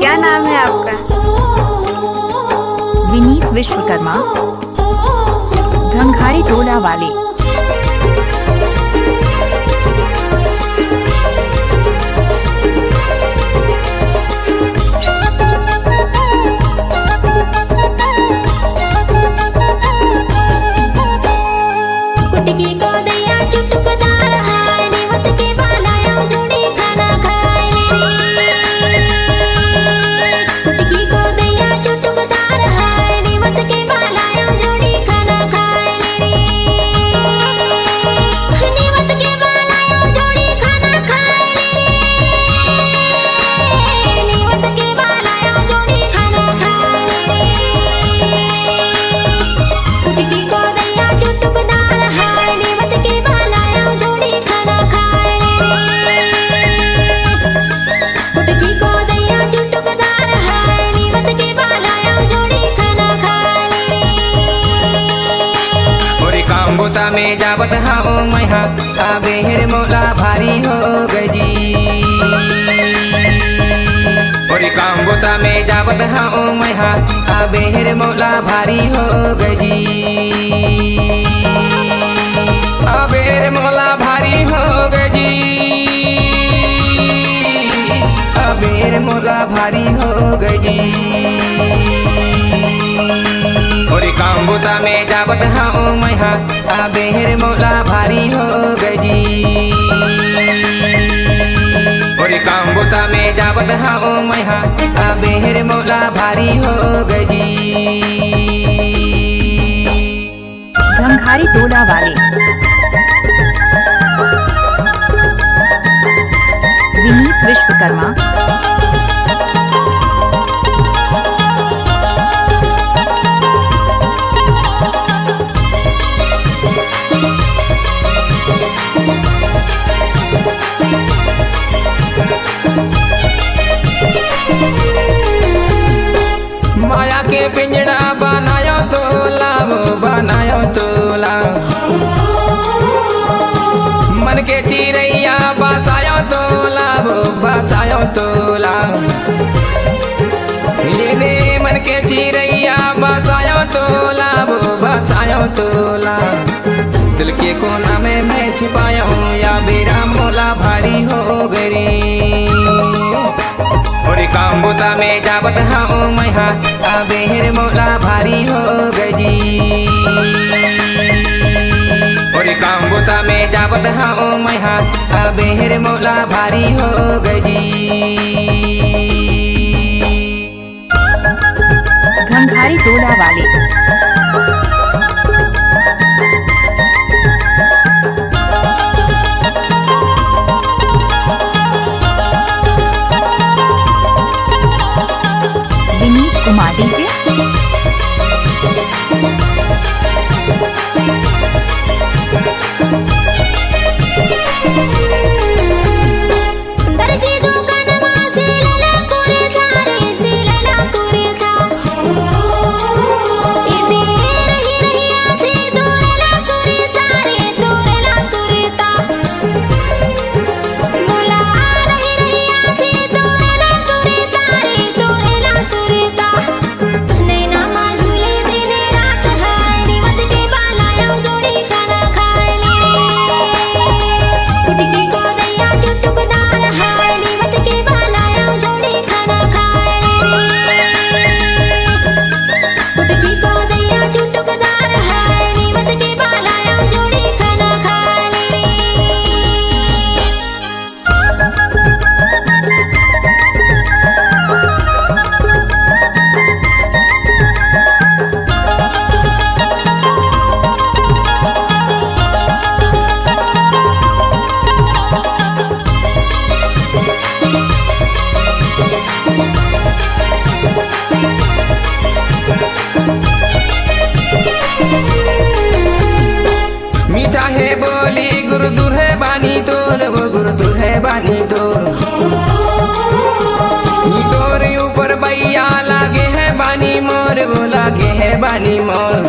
क्या नाम है आपका? विनीत विश्वकर्मा, घंघारी टोला वाले। बोता में जावत हाओ मैहा बेहर मोला भारी हो गजी। और काम बोता में जावत हाओ मैहा बेहर मोला भारी हो गजी। बेहर मोला भारी हो गजी। बेहर मोला भारी हो गजी। और काम बोता में जावत हाओ मैहा बेहर मोला भारी हो गजी। और काम बोता में जावत हाओ मैहा बेहर मोला भारी हो गजी। घंघारी टोला वाले। विनीत विश्वकर्मा, माया के पिंजड़ा बनायो तोला, वो बनायो तोला। मन के चिरैया बसायो तोला, वो बसायो तोला। ये दे मन के चिरैया बसायो तोला, वो बसायो तोला। दिल के कोना में मैं छिपाया हूँ या बेरा मोला भारी हो गई। और काम बोता में जावत हाओ मैहा बेहर मोला भारी हो गजी। और काम बोता में जावत हाओ मैहा बेहर मोला भारी हो गजी। घंघारी टोला वाले। विनीत कुमारी से। मीठा है बोली गुरुदुर है बानी तोर, वो गुरुदुर है बानी तोर। तोर ऊपर बैया लागे है बानी मोर, वो लागे है बानी मोर।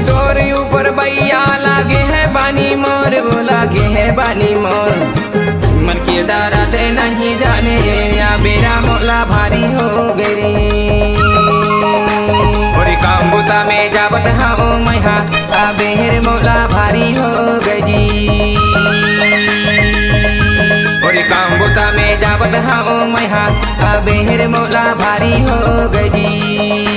तोर ऊपर बैया लागे है बानी मोर, वो लागे है बानी मोर। मन के दारा ते नहीं जाने या मोला भारी हो गई। और काम बुता में जावत हाँ मैहा बेहर मोला भारी हो गई। और काम बुता में जावत हाँ मैहा बेहर मोला भारी हो गई।